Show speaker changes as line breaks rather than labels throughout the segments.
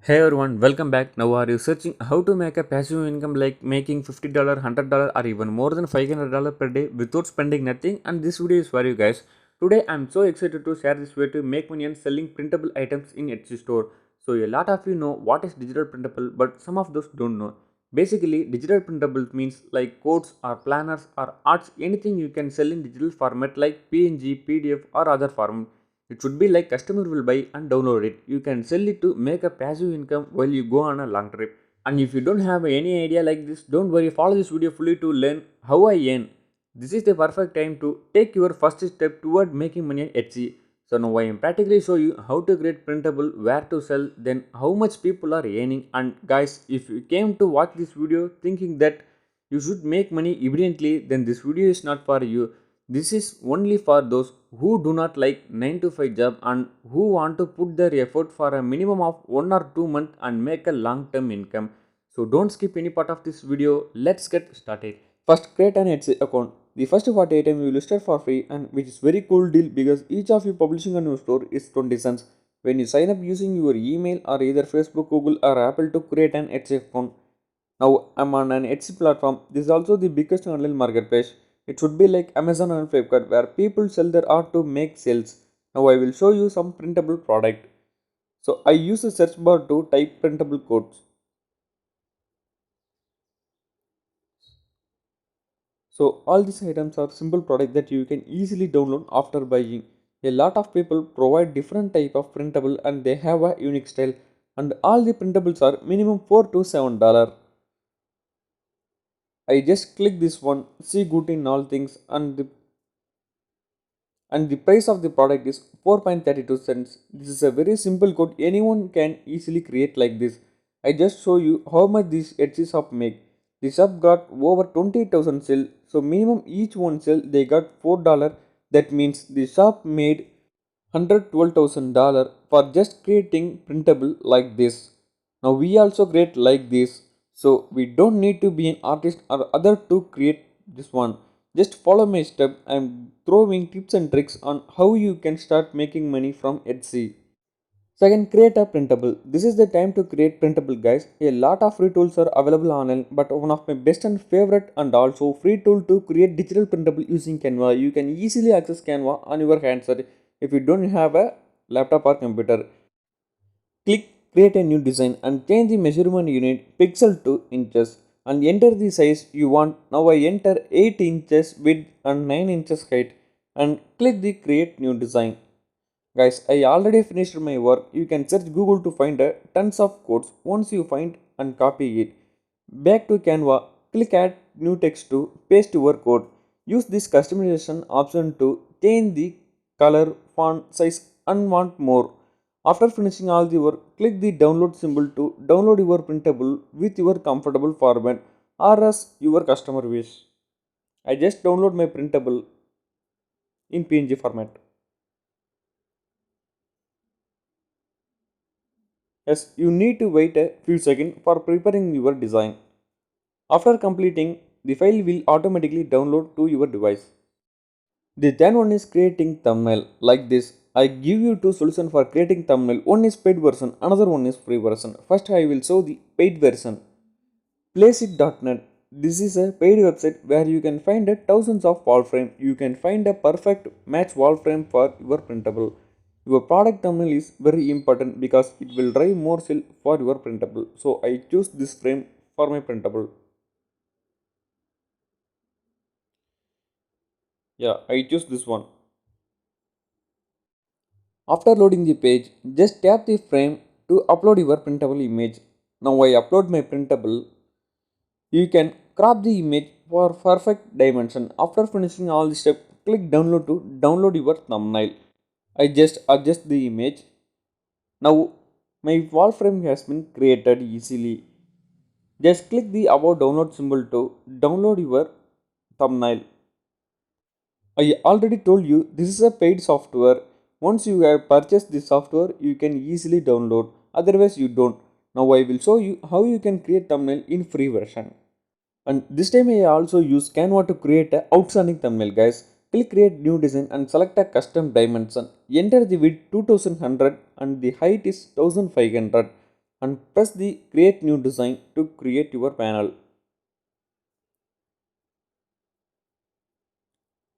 Hey everyone, welcome back. Now, are you searching how to make a passive income like making $50, $100, or even more than $500 per day without spending nothing? And this video is for you guys. Today, I'm so excited to share this way to make money and selling printable items in Etsy store. So, a lot of you know what is digital printable, but some of those don't know. Basically, digital printable means like codes or planners or arts, anything you can sell in digital format like PNG, PDF, or other format. It should be like customer will buy and download it. You can sell it to make a passive income while you go on a long trip. And if you don't have any idea like this, don't worry, follow this video fully to learn how I earn. This is the perfect time to take your first step toward making money on Etsy. So now I am practically show you how to create printable, where to sell, then how much people are earning. And guys, if you came to watch this video thinking that you should make money immediately, then this video is not for you. This is only for those who do not like 9 to 5 job and who want to put their effort for a minimum of 1 or 2 months and make a long term income. So don't skip any part of this video. Let's get started. First, create an Etsy account. The first 40 item you listed for free, and which is very cool deal because each of you publishing on your store is 20 cents. When you sign up using your email or either Facebook, Google or Apple to create an Etsy account. Now I'm on an Etsy platform. This is also the biggest online marketplace. It should be like Amazon and Flipkart where people sell their art to make sales. Now I will show you some printable product. So I use the search bar to type printable codes. So all these items are simple product that you can easily download after buying. A lot of people provide different type of printable and they have a unique style, and all the printables are minimum 4 to $7. I just click this one, see good in all things, and the price of the product is 4.32 cents. This is a very simple code anyone can easily create like this. I just show you how much this Etsy shop make. The shop got over 20,000 sell, so minimum each one sell they got $4. That means the shop made $112,000 for just creating printable like this. Now we also create like this, so we don't need to be an artist or other to create this one. Just follow my step. I'm throwing tips and tricks on how you can start making money from Etsy. Second, create a printable. This is the time to create printable, guys. A lot of free tools are available online, but one of my best and favorite and also free tool to create digital printable using Canva. You can easily access Canva on your handset if you don't have a laptop or computer. Click create a new design and change the measurement unit pixel to inches and enter the size you want. Now I enter 8 inches width and 9 inches height and click the create new design. Guys, I already finished my work. You can search Google to find tons of codes. Once you find and copy it, back to Canva, click add new text to paste your code. Use this customization option to change the color, font, size and want more. After finishing all the work, click the download symbol to download your printable with your comfortable format or as your customer wish. I just download my printable in PNG format. Yes, you need to wait a few seconds for preparing your design. After completing, the file will automatically download to your device. The then one is creating thumbnail like this. I give you two solutions for creating thumbnail. One is paid version, another one is free version. First I will show the paid version. Placeit.net. This is a paid website where you can find thousands of wall frame. You can find a perfect match wall frame for your printable. Your product thumbnail is very important because it will drive more sale for your printable. So I choose this frame for my printable. Yeah, I choose this one. After loading the page, just tap the frame to upload your printable image. Now I upload my printable. You can crop the image for perfect dimension. After finishing all the steps, click download to download your thumbnail. I just adjust the image. Now my wall frame has been created easily. Just click the above download symbol to download your thumbnail. I already told you this is a paid software. Once you have purchased the software, you can easily download. Otherwise, you don't. Now I will show you how you can create thumbnail in free version. And this time I also use Canva to create an outstanding thumbnail, guys. Click create new design and select a custom dimension. Enter the width 2100 and the height is 1500. and press the create new design to create your panel.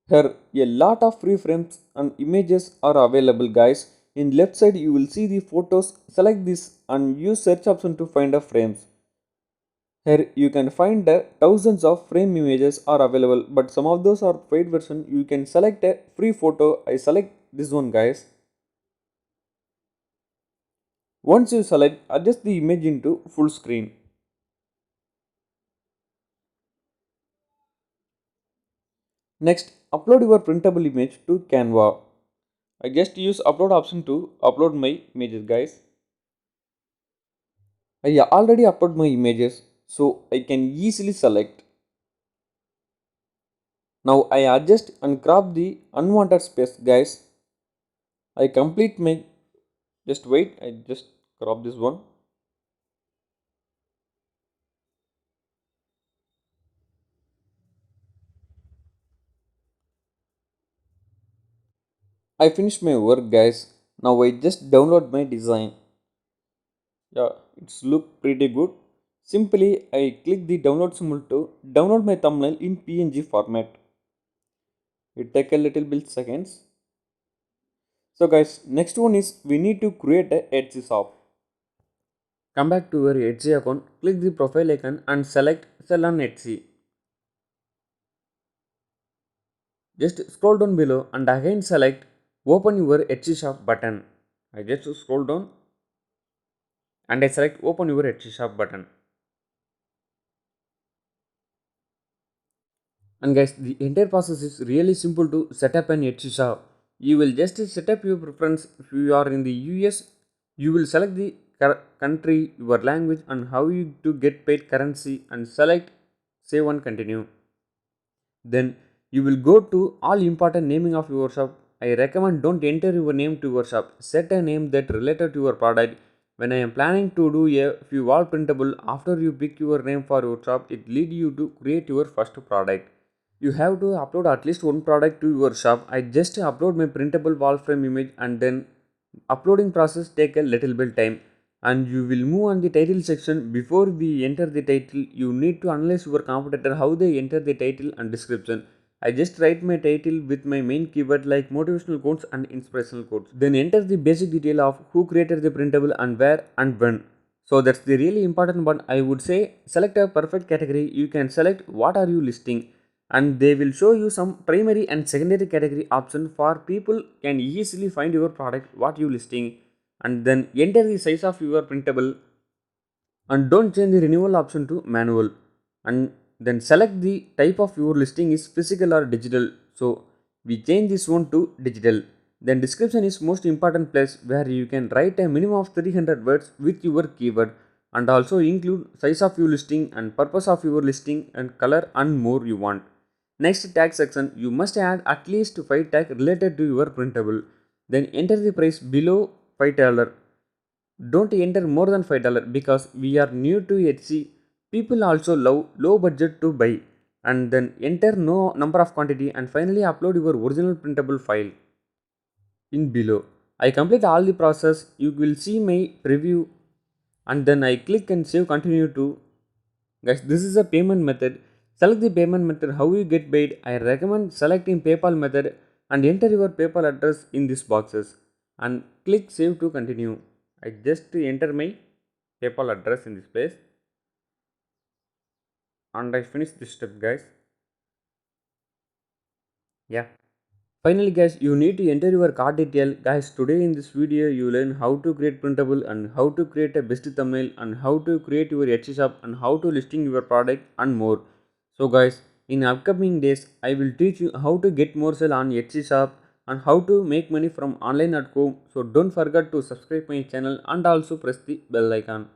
Here a lot of free frames and images are available guys. In left side you will see the photos. Select this and use search option to find the frames. Here you can find thousands of frame images are available, but some of those are paid version. You can select a free photo. I select this one guys. Once you select, adjust the image into full screen. Next, upload your printable image to Canva. I just use upload option to upload my images guys. I already upload my images so I can easily select. Now I adjust and crop the unwanted space guys. I complete my, just wait, I just crop this one. I finished my work guys. Now I just download my design. Yeah, it's look pretty good. Simply I click the download symbol to download my thumbnail in PNG format. It take a little bit seconds. So guys, next one is we need to create a Etsy shop. Come back to your Etsy account, click the profile icon and select sell on Etsy. Just scroll down below and again select open your Etsy shop button. I just scroll down and I select open your Etsy shop button. And guys, the entire process is really simple to set up an Etsy shop. You will just set up your preference. If you are in the US, you will select the country, your language, and how you to get paid currency, and select save and continue. Then you will go to all important naming of your shop. I recommend don't enter your name to your shop. Set a name that related to your product. When I am planning to do a few wall printable, after you pick your name for your shop, it lead you to create your first product. You have to upload at least one product to your shop. I just upload my printable wall frame image and then uploading process take a little bit time, and you will move on the title section. Before we enter the title, you need to analyze your competitor how they enter the title and description. I just write my title with my main keyword like motivational quotes and inspirational quotes. Then enter the basic detail of who created the printable and where and when. So that's the really important one. I would say select a perfect category. You can select what are you listing, and they will show you some primary and secondary category option for people can easily find your product what you listing. And then enter the size of your printable and don't change the renewal option to manual, and then select the type of your listing is physical or digital, so we change this one to digital. Then description is most important place where you can write a minimum of 300 words with your keyword, and also include size of your listing and purpose of your listing and color and more you want. Next tag section, you must add at least 5 tag related to your printable. Then enter the price below $5. Don't enter more than $5 because we are new to Etsy. People also love low budget to buy. And then enter no number of quantity, and finally upload your original printable file in below. I complete all the process. You will see my preview, and then I click and save continue to. Guys, this is a payment method. Select the payment method how you get paid. I recommend selecting PayPal method and enter your PayPal address in these boxes and click save to continue. I just enter my PayPal address in this place and I finish this step guys. Yeah. Finally guys, you need to enter your card detail. Guys, today in this video you learn how to create printable and how to create a best thumbnail and how to create your Etsy shop and how to listing your product and more. So guys, in upcoming days I will teach you how to get more sale on Etsy shop and how to make money from online at home. So don't forget to subscribe my channel and also press the bell icon.